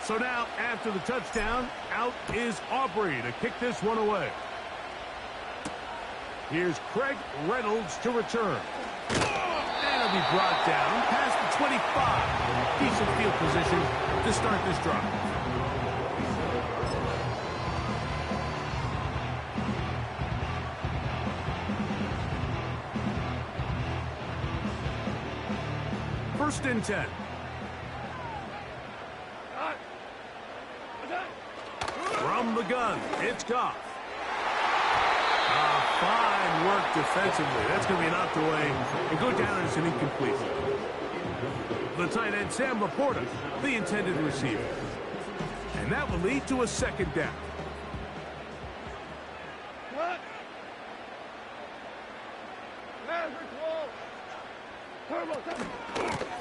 So now, after the touchdown, out is Aubrey to kick this one away. Here's Craig Reynolds to return. And he'll be brought down past the 25. Decent field position to start this drive. First and 10. From the gun, it's Goff. Fine work defensively. That's going to be knocked away and go down as an incompletion. The tight end, Sam Laporta, the intended receiver. And that will lead to a second down.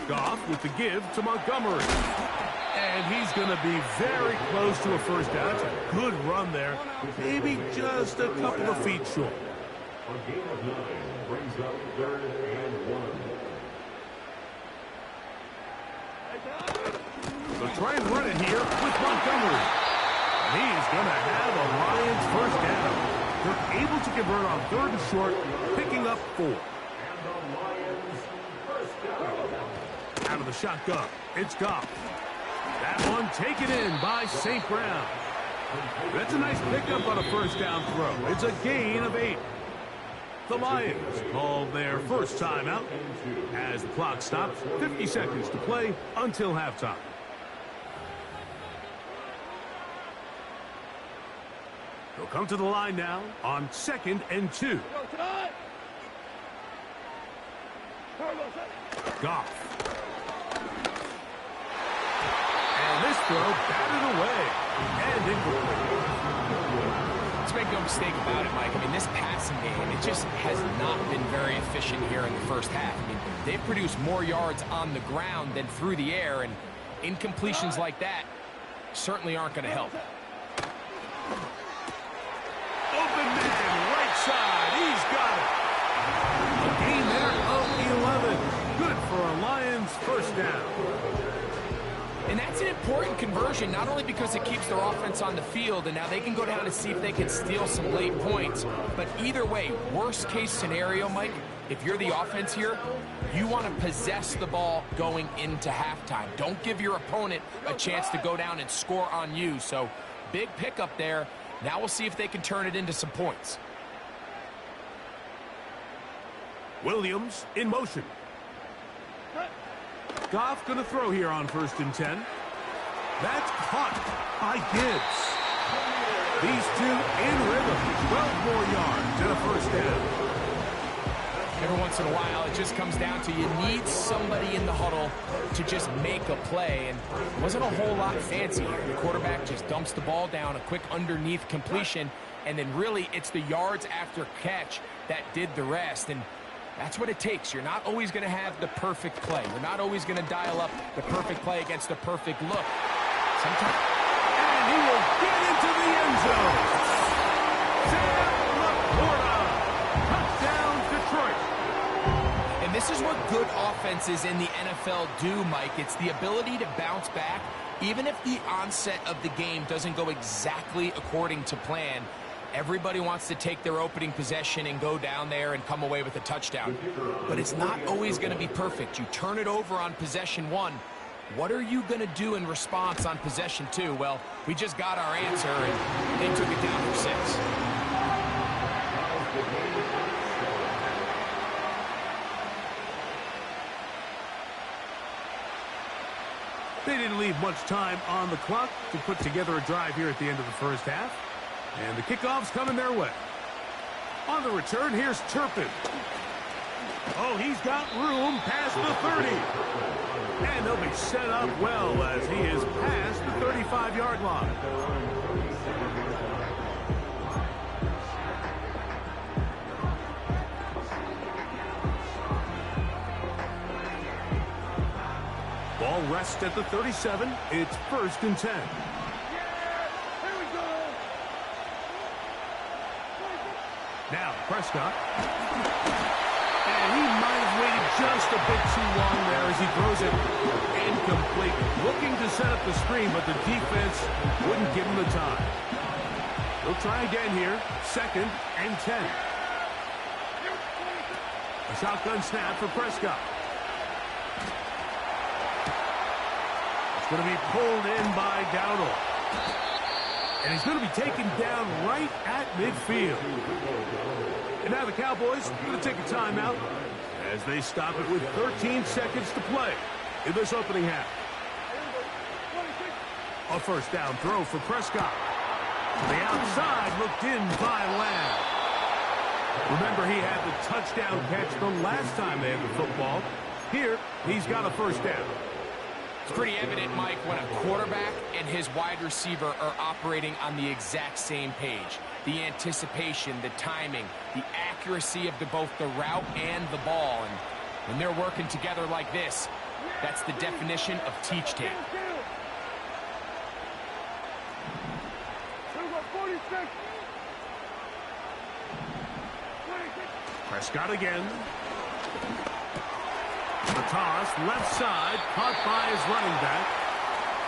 Goff with the give to Montgomery. And he's going to be very close to a first down. It's a good run there. Maybe just a couple of feet short. A gain of 9 brings up 3rd and 1. So try and run it here with Montgomery. And he's going to have a Lions first down. They're able to convert on 3rd and short, picking up 4. And the Lions first down. Out of the shotgun, it's Goff. That one taken in by St. Brown. That's a nice pickup on a first down throw. It's a gain of 8. The Lions call their first timeout as the clock stops. 50 seconds to play until halftime. They'll come to the line now on 2nd and 2. Goff. And this throw batted away and incomplete. Let's make no mistake about it, Mike. I mean, this passing game, it just has not been very efficient here in the first half. I mean, they've produced more yards on the ground than through the air, and incompletions like that certainly aren't going to help. Open man, right side. He's got it. A gain there of 11. Good for a Lions first down. And that's an important conversion, not only because it keeps their offense on the field, and now they can go down and see if they can steal some late points. But either way, worst case scenario, Mike, if you're the offense here, you want to possess the ball going into halftime. Don't give your opponent a chance to go down and score on you. So big pickup there. Now we'll see if they can turn it into some points. Williams in motion. Goff going to throw here on 1st and 10. That's caught by Gibbs. These two in rhythm. 12 more yards and a first down. Every once in a while, it just comes down to you need somebody in the huddle to just make a play. And it wasn't a whole lot fancy here. The quarterback just dumps the ball down, a quick underneath completion, and then really it's the yards after catch that did the rest. And that's what it takes. You're not always going to have the perfect play. You're not always going to dial up the perfect play against the perfect look. Sometimes. And he will get into the end zone. Sam Laporta. Touchdown, Detroit. And this is what good offenses in the NFL do, Mike. It's the ability to bounce back, even if the onset of the game doesn't go exactly according to plan. Everybody wants to take their opening possession and go down there and come away with a touchdown. But it's not always going to be perfect. You turn it over on possession 1. What are you going to do in response on possession 2? Well, we just got our answer, and they took it down for 6. They didn't leave much time on the clock to put together a drive here at the end of the first half. And the kickoff's coming their way. On the return, here's Turpin. Oh, he's got room past the 30. And he'll be set up well as he is past the 35-yard line. Ball rests at the 37. It's 1st and 10. Now, Prescott. And he might have waited just a bit too long there as he throws it incomplete. Looking to set up the screen, but the defense wouldn't give him the time. He'll try again here. 2nd and 10. A shotgun snap for Prescott. It's going to be pulled in by Dowdle. And he's going to be taken down right at midfield. And now the Cowboys are going to take a timeout as they stop it with 13 seconds to play in this opening half. A first down throw for Prescott. To the outside, looked in by Lamb. Remember, he had the touchdown catch the last time they had the football. Here, he's got a first down. It's pretty evident, Mike, when a quarterback and his wide receiver are operating on the exact same page. The anticipation, the timing, the accuracy of both the route and the ball. And when they're working together like this, that's the definition of teach tape. Prescott again. The toss, left side, caught by his running back.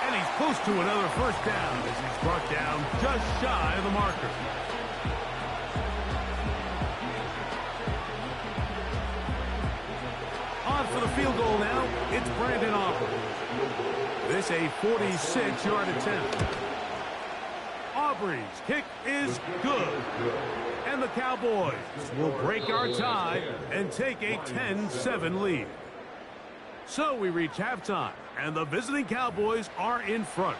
And he's close to another first down as he's brought down just shy of the marker. On for the field goal now, it's Brandon Aubrey. This a 46-yard attempt. Aubrey's kick is good. And the Cowboys will break our tie and take a 10-7 lead. So we reach halftime, and the visiting Cowboys are in front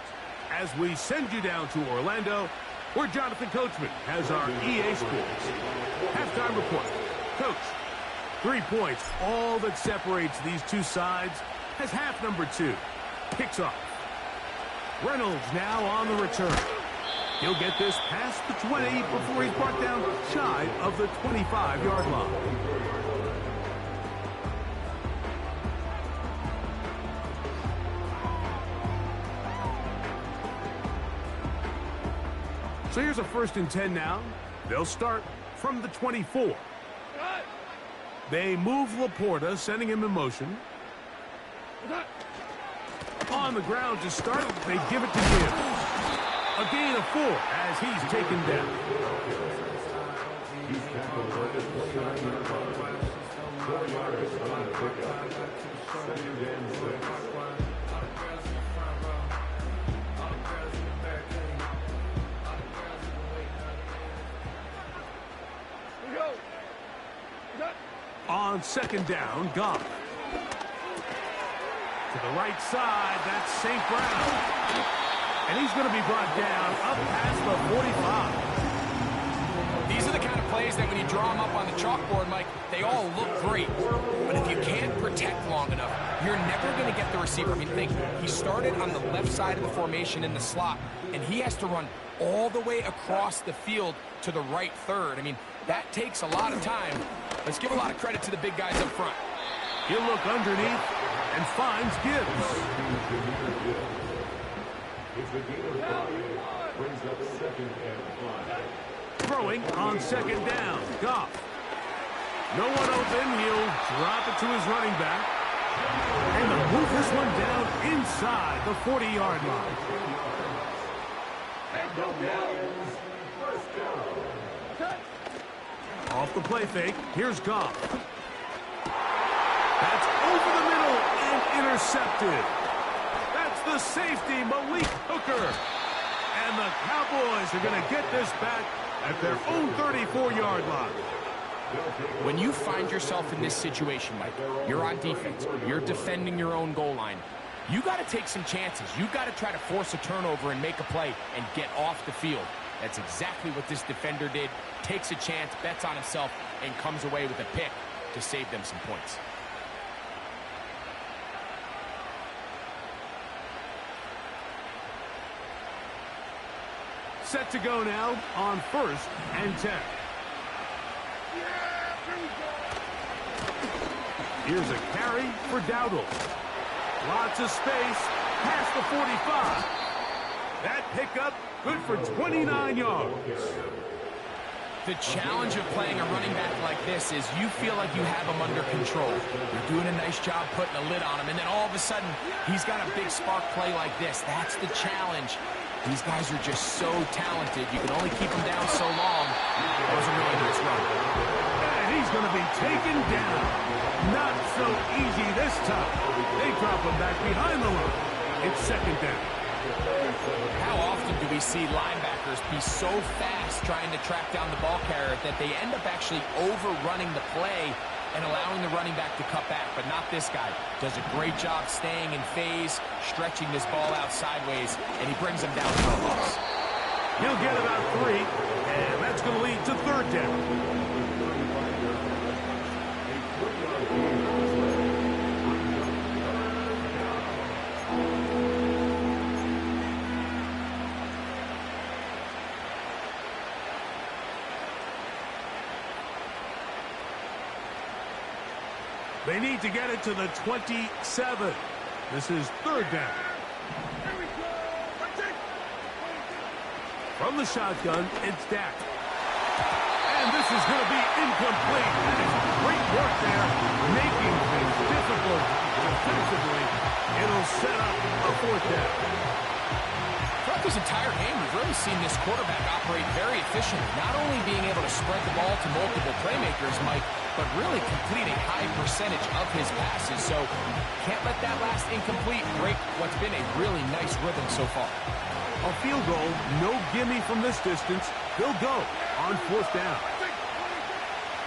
as we send you down to Orlando, where Jonathan Coachman has our EA Sports halftime report. Coach, 3 points, all that separates these two sides as half number 2 kicks off. Reynolds now on the return. He'll get this past the 20 before he's brought down shy of the 25-yard line. So here's a 1st and 10 now. They'll start from the 24. They move Laporta, sending him in motion. On the ground to start, they give it to Gibbs. A gain of 4 as he's taken down. On 2nd down, Goff. To the right side, that's St. Brown. And he's going to be brought down up past the 45. These are the kind of plays that when you draw them up on the chalkboard, Mike, they all look great. But if you can't protect long enough, you're never going to get the receiver. I mean, think, he started on the left side of the formation in the slot, and he has to run all the way across the field to the right third. I mean, that takes a lot of time. Let's give a lot of credit to the big guys up front. He'll look underneath and finds Gibbs. Throwing on 2nd down, Goff. No one open, he'll drop it to his running back. And they'll move this one down inside the 40-yard line. Off the play fake, here's Goff. That's over the middle and intercepted. That's the safety, Malik Hooker. And the Cowboys are going to get this back at their own 34-yard line. When you find yourself in this situation, Mike, you're on defense, you're defending your own goal line, you got to take some chances. You got to try to force a turnover and make a play and get off the field. That's exactly what this defender did. Takes a chance, bets on himself, and comes away with a pick to save them some points. Set to go now on 1st and 10. Here's a carry for Dowdle. Lots of space past the 45. That pickup good for 29 yards. The challenge of playing a running back like this is you feel like you have him under control. You're doing a nice job putting a lid on him, and then all of a sudden, he's got a big spark play like this. That's the challenge. These guys are just so talented. You can only keep them down so long. That was a really nice run. And he's going to be taken down. Not so easy this time. They drop him back behind the line. It's second down. How often do we see linebackers be so fast trying to track down the ball carrier that they end up actually overrunning the play and allowing the running back to cut back? But not this guy. Does a great job staying in phase, stretching this ball out sideways, and he brings him down to the loss. He'll get about 3, and that's going to lead to third down. They need to get it to the 27. This is third down. From the shotgun, it's Dak. And this is going to be incomplete. That is great work there, making things difficult defensively. It'll set up a fourth down. Throughout this entire game, we've really seen this quarterback operate very efficiently, not only being able to spread the ball to multiple playmakers, Mike, but really complete a high percentage of his passes. So can't let that last incomplete break what's been a really nice rhythm so far. A field goal, no gimme from this distance. They'll go on fourth down.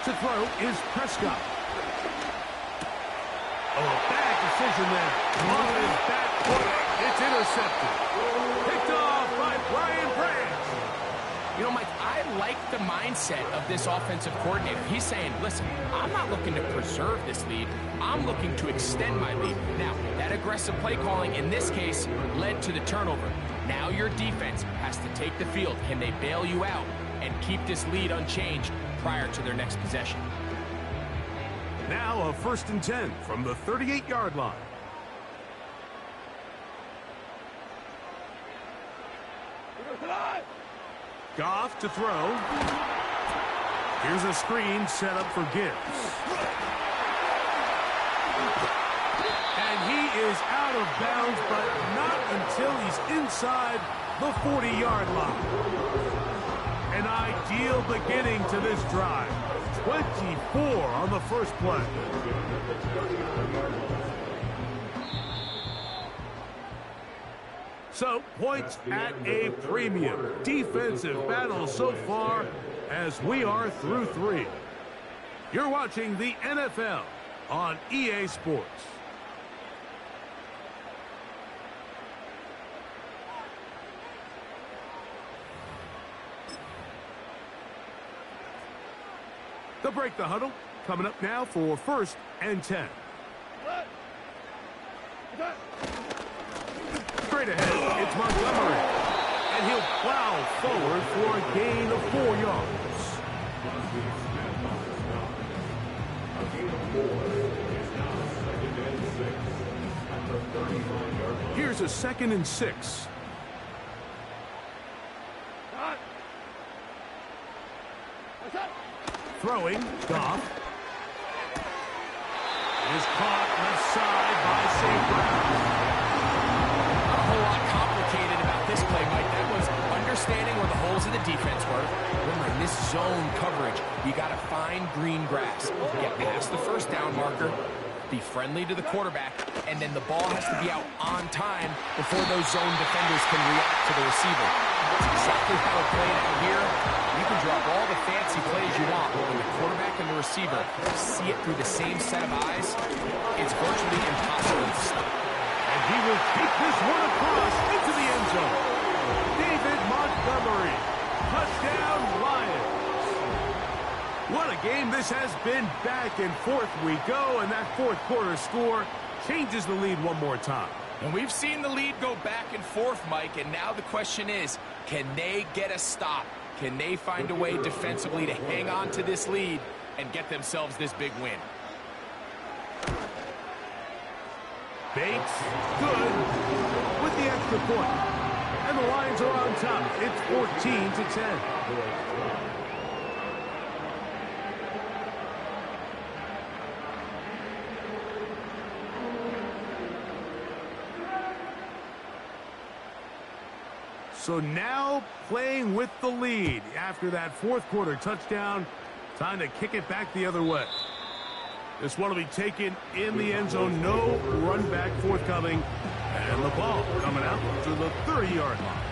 To throw is Prescott. Oh, bad decision there. On his back foot, it's intercepted. Picked off by Brian Branch. You know, Mike, I like the mindset of this offensive coordinator. He's saying, listen, I'm not looking to preserve this lead. I'm looking to extend my lead. Now, that aggressive play calling in this case led to the turnover. Now your defense has to take the field. Can they bail you out and keep this lead unchanged prior to their next possession? Now a 1st and 10 from the 38-yard line. Goff to throw. Here's a screen set up for Gibbs. And he is out of bounds, but not until he's inside the 40-yard line. An ideal beginning to this drive. 24 on the first play. So, points at a premium. Defensive battle so far as we are through 3. You're watching the NFL on EA Sports. They'll break the huddle. Coming up now for 1st and 10. Straight ahead, it's Montgomery. And he'll plow forward for a gain of 4 yards. Here's a 2nd and 6. Throwing, Goff. Is caught left side by St. Brown. Not a whole lot complicated about this play, Mike. That was understanding where the holes in the defense were. Remember, in this zone coverage, you got to find green grass. Get past the 1st down marker, be friendly to the quarterback, and then the ball has to be out on time before those zone defenders can react to the receiver. That's exactly how it played out here. You can drop all the fancy plays you want, but when the quarterback and the receiver see it through the same set of eyes, it's virtually impossible to stop. And he will take this one across into the end zone. David Montgomery. Touchdown, Lions. What a game this has been. Back and forth we go, and that 4th quarter score changes the lead one more time. And we've seen the lead go back and forth, Mike, and now the question is, can they get a stop? Can they find a way defensively to hang on to this lead and get themselves this big win? Bates, good, with the extra point. And the Lions are on top. It's 14-10. So now playing with the lead after that fourth quarter touchdown. Time to kick it back the other way. This one will be taken in the end zone. No run back forthcoming. And the ball coming out to the 30-yard line.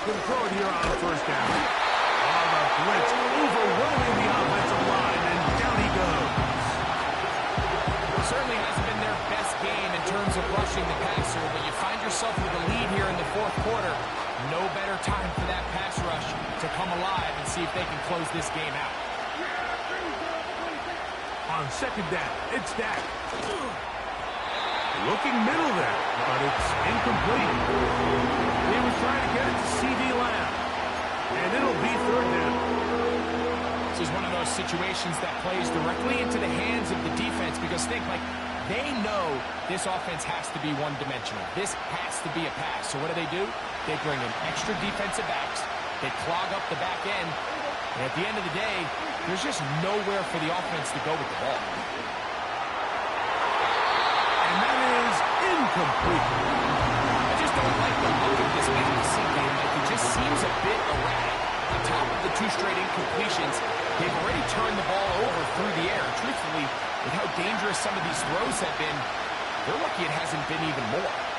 Can throw it here on first down. On the blitz, overwhelming the offensive line, and down he goes. Certainly hasn't been their best game in terms of rushing the passer, but you find yourself with a lead here in the fourth quarter. No better time for that pass rush to come alive and see if they can close this game out. On second down, it's Dak. Looking middle there, but it's incomplete. He was trying to get it to C.D. Lamb. And it'll be third down. This is one of those situations that plays directly into the hands of the defense because they know this offense has to be one-dimensional. This has to be a pass. So what do? They bring in extra defensive backs. They clog up the back end. And at the end of the day, there's just nowhere for the offense to go with the ball. And that is incomplete. I just don't like the look of this passing game. It just seems a bit erratic. On top of the two straight incompletions, they've already turned the ball over through the air. Truthfully, with how dangerous some of these throws have been, they're lucky it hasn't been even more.